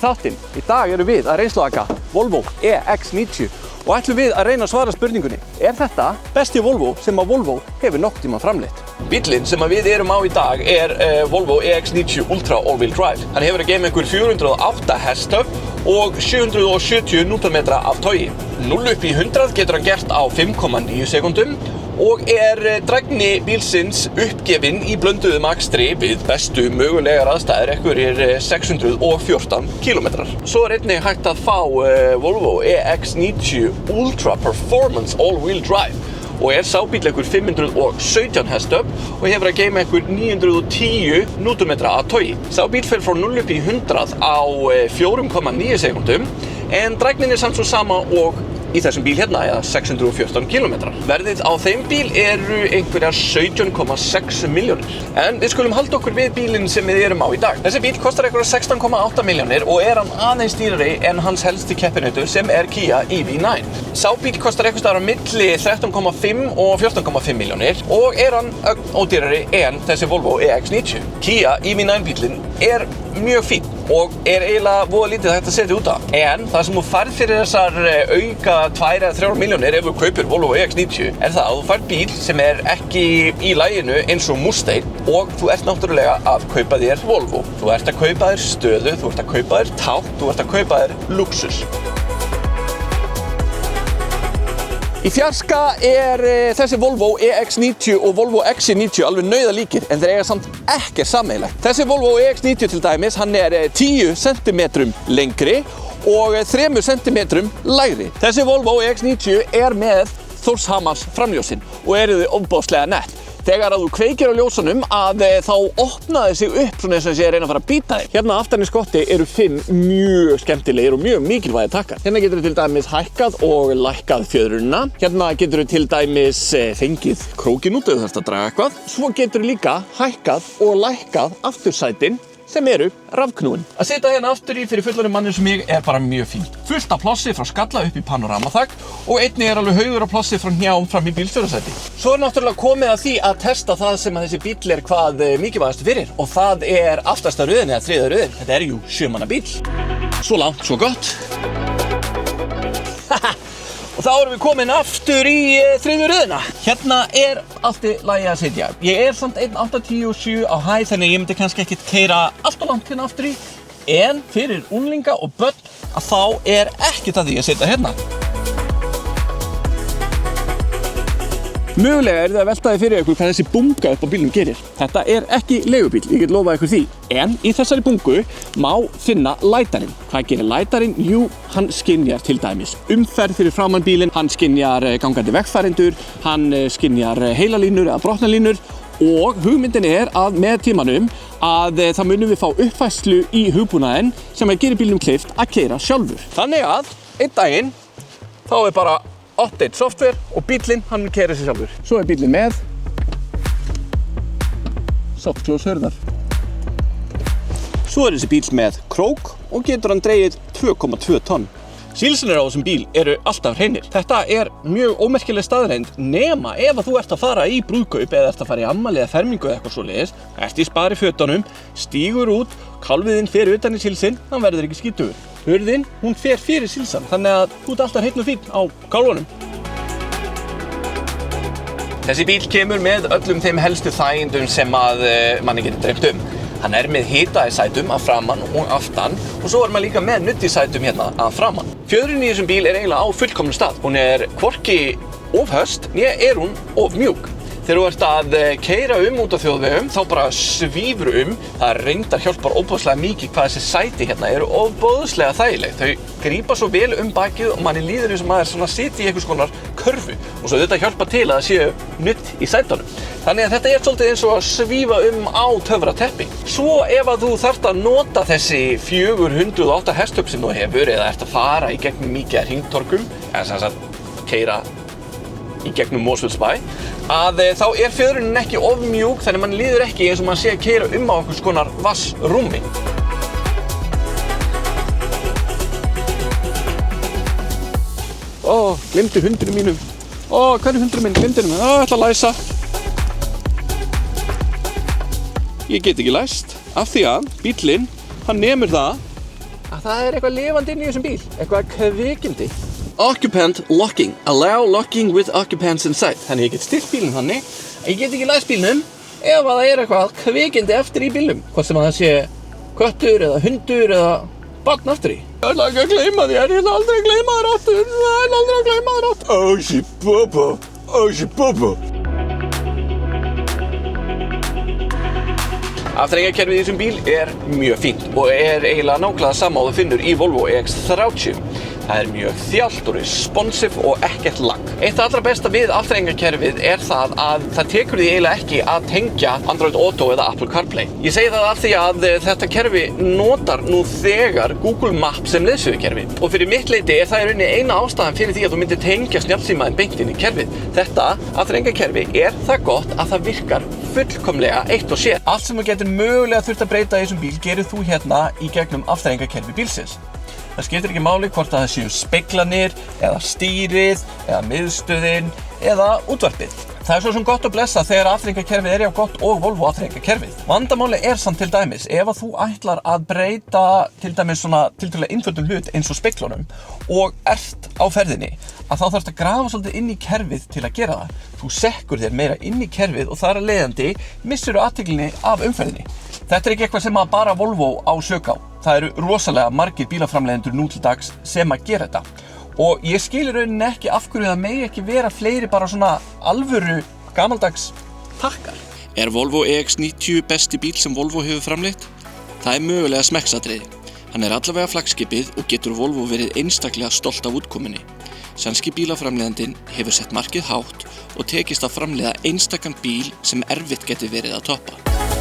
í þáttinn. Í dag erum við að reynsluaka Volvo EX90 og ætlum við að reyna að svara spurningunni: er þetta besti Volvo sem að Volvo hefur nokkuð tíma framleitt? Bíllinn sem við erum á í dag er Volvo EX90 Ultra All-Wheel Drive. Hann hefur að geyma einhver 408 hestöfl og 770 Nm af togi. 0 upp í 100 getur hann gert á 5,9 sekúndum og drægni bílsins uppgefin í blönduðum akstri við bestu mögulegar aðstæður einhverjir 614 km. Svo einnig hægt að fá Volvo EX90 Ultra Performance All-Wheel Drive og sá bíll einhver 517 hestöfl og hefur að geyma einhver 910 Nm af togi. Sá bíll fer frá 0 upp í 100 á 4,9 sekúndum en drægnin samt svo sama og í þessum bíl hérna, eða 614 km. Verðið á þeim bíl eru einhverjar 17,6 milljónir. En við skulum halda okkur við bílinn sem við erum á í dag. Þessi bíl kostar einhverjar 16,8 milljónir og hann aðeins dýrari en hans helsti keppinautur sem Kia EV9. Sá bíl kostar einhvers staðar á milli 13,5 og 14,5 milljónir og hann ódýrari en þessi Volvo EX90. Kia EV9 bílinn mjög fín og eiginlega voða lítið hægt að setja út af. En það sem þú færð fyrir þessar auka 2-3 milljónir ef þú kaupir Volvo EX90 það að þú færð bíl sem ekki í laginu eins og Mustang og þú ert náttúrulega að kaupa þér Volvo. Þú ert að kaupa þér stöðu, þú ert að kaupa þér tákn, þú ert að kaupa þér luxus. Í fjarska þessi Volvo EX90 og Volvo XC90 alveg nauðalíkir en þeir eiga samt ekkert sameiginlegt. Þessi Volvo EX90 til dæmis, hann 10 cm lengri og 3 cm lægri. Þessi Volvo EX90 með Þórshamars framljósin og þau ofboðslega nett. Þegar að þú kveikir á ljósunum þá opnaði sig upp svona eins og þessi reyna að fara að bíta þig. Hérna aftan í skotti eru 5 mjög skemmtilegir og mjög mikilvægir takkar. Hérna getur til dæmis hækkað og lækkað fjöðrunina. Hérna getur til dæmis fengið krókin út ef þú þarft að draga eitthvað. Svo getur líka hækkað og lækkað aftursætin sem rafknúin. Að sitja hérna aftur í fyrir fullorðinn manni sem ég bara mjög fínt. Fullt af plássi frá skalla upp í panoramaþak og einnig alveg haugur af plássi frá hnjám fram í bílstjórasæti. Svo náttúrulega komið að því að testa það sem að þessi bíll hvað mikilvægastu fyrir og það aftasta röðin eða þriðja röðin. Þetta jú 7 manna bíll. Svo langt, svo gott. Og þá erum við komin aftur í þriðju röðina. Hérna allt í lagi að sitja. Ég samt 1,87 á hæð þannig að ég myndi kannski ekkert keyra allt of langt hérna aftur í. En fyrir unglinga og börn að þá ekkert að því að sitja hérna. Mögulega þið að velta því fyrir ykkur hvað þessi bunga upp á bílnum gerir. Þetta ekki leigubíll, ég get lofað ykkur því. En í þessari bungu má finna lætarinn. Hvað gerir lætarinn? Jú, hann skynjar til dæmis umferð fyrir framan bílinn, hann skynjar gangandi vegfarendur, hann skynjar heilalínur eða brotnalínur og hugmyndin að með tímanum það munum við fá uppfærslu í hugbúnaðinn sem gerir bílnum kleift að keyra sjálfur. Þannig að einn daginn þá bara update software og bíllinn hann keyrir sig sjálfur. Svo bíllinn með soft close hurðar. Svo þessi bíll með krók og getur hann dregið 2,2 tonn. Sílsynir á þessum bíl alltaf hreinir. Þetta mjög ómerkileg staðreynd nema ef að þú ert að fara í brúðkaup eða ert að fara í afmæli eða fermingu eða eitthvað svoleiðis, ert í sparifötunum, stígur út, kálfiðinn fer utan í sílsinn, hann verður ekki skítugur. Hurðin, hún fer fyrir sílsan, þannig að þú ert alltaf hreinn og fínn á kálfunum. Þessi bíl kemur með öllum þeim helstu þægindum sem manni getur dreymt Hann með hita í sætum að framan og aftan og svo maður líka með nudd í sætum hérna að framan. Fjöðrin í þessum bíl eiginlega á fullkomnum stað. Hún hvorki of höst, né hún of mjúk. Þegar þú ert að keyra út á þjóðvegum, þá bara svífur Það reyndar hjálpar óbúðslega mikið hvað þessi sæti hérna óbúðslega þægileg. Þau grípa svo vel bakið og manni líður eins og maður sitji í einhvers konar körfu. Og svo þetta hjálpar til að það séu nudd í sætunum. Þannig að þetta svolítið eins og að svífa á töfrateppi. Svo ef að þú þarft að nota þessi 408 hestöfl sem þú hefur eða ert að fara í gegnum mikið hringtorgum, eða sem sagt keyra í gegnum Mosfellsbæ, þá fjöðrunin ekki of mjúk þannig mann líður ekki eins og mann sé að keyra á einhvers konar vassrúmi. Gleymdi hundinum mínum. Hvar hundurinn minn? Gleymdi honum. Ég ætla að læsa. Ég get ekki læst af því að bíllinn, hann nemur það að það eitthvað lifandi inn í þessum bíl, eitthvað kvikindi. Occupant locking. Allow locking with occupants inside. Þannig ég get stillt bílnum þannig, ég get ekki læst bílnum ef að það eitthvað kvikindi eftir í bílnum. Hvort sem að það sé köttur eða hundur eða barn aftur í. Ég ætla ekki að gleyma þér, ég ætla aldrei að gleyma þér aftur, ég ætla aldrei að gleyma þér aftur. Ósi bóbó, ósi bóbó. Afþreyingarkerfið í þessum bíl mjög fínt og eiginlega nákvæmlega sama og þú finnur í Volvo EX30. Það mjög þjált og responsive og ekkert lag. Eitt allra besta við afþreyingarkerfið það að það tekur því eiginlega ekki að tengja Android Auto eða Apple CarPlay. Ég segi það af því að þetta kerfi notar nú þegar Google Maps sem leiðsögukerfi. Og fyrir mitt leyti það í rauninni eina ástæðan fyrir því að þú myndir tengja snjallsímaðinn beint inn í kerfið. Þetta afþreyingarkerfi það gott að það virkar fullkomlega eitt og sér. Allt sem þú getur mögulega þurft að breyta í þessum bíl gerir þú hérna í gegnum afþreyingarkerfi bílsins. Það skiptir ekki máli hvort að það séu speglanir, eða stýrið, eða miðstöðin, eða útvarpið. Það svo sem gott að blessa þegar afþreyingarkerfið hjá gott og Volvo afþreyingarkerfið. Vandamáli samt til dæmis ef að þú ætlar að breyta til dæmis svona tiltölulega einföldum hlut eins og speglunum og ert á ferðinni, að þá þarfst að grafa svolítið inn í kerfið til að gera það. Þú sekkur þér meira inn í kerfið og þar af leiðandi missirðu athyglinni af umferðinni. Þetta ekki eitthvað sem að bara Volvo á sök á. Það eru rosalega margir bílaframleiðendur nú til dags sem að gera þetta. Og ég skil í rauninni ekki af hverju það megi ekki vera fleiri bara svona alvöru gamaldags takkar. Volvo EX90 besti bíl sem Volvo hefur framleitt? Það mögulega smekksatriði. Hann allavega flaggskipið og getur Volvo verið einstaklega stolt af útkomunni. Sænski bílaframleiðandinn hefur sett markið hátt og tekist að framleiða einstakan bíl sem erfitt geti verið að toppa.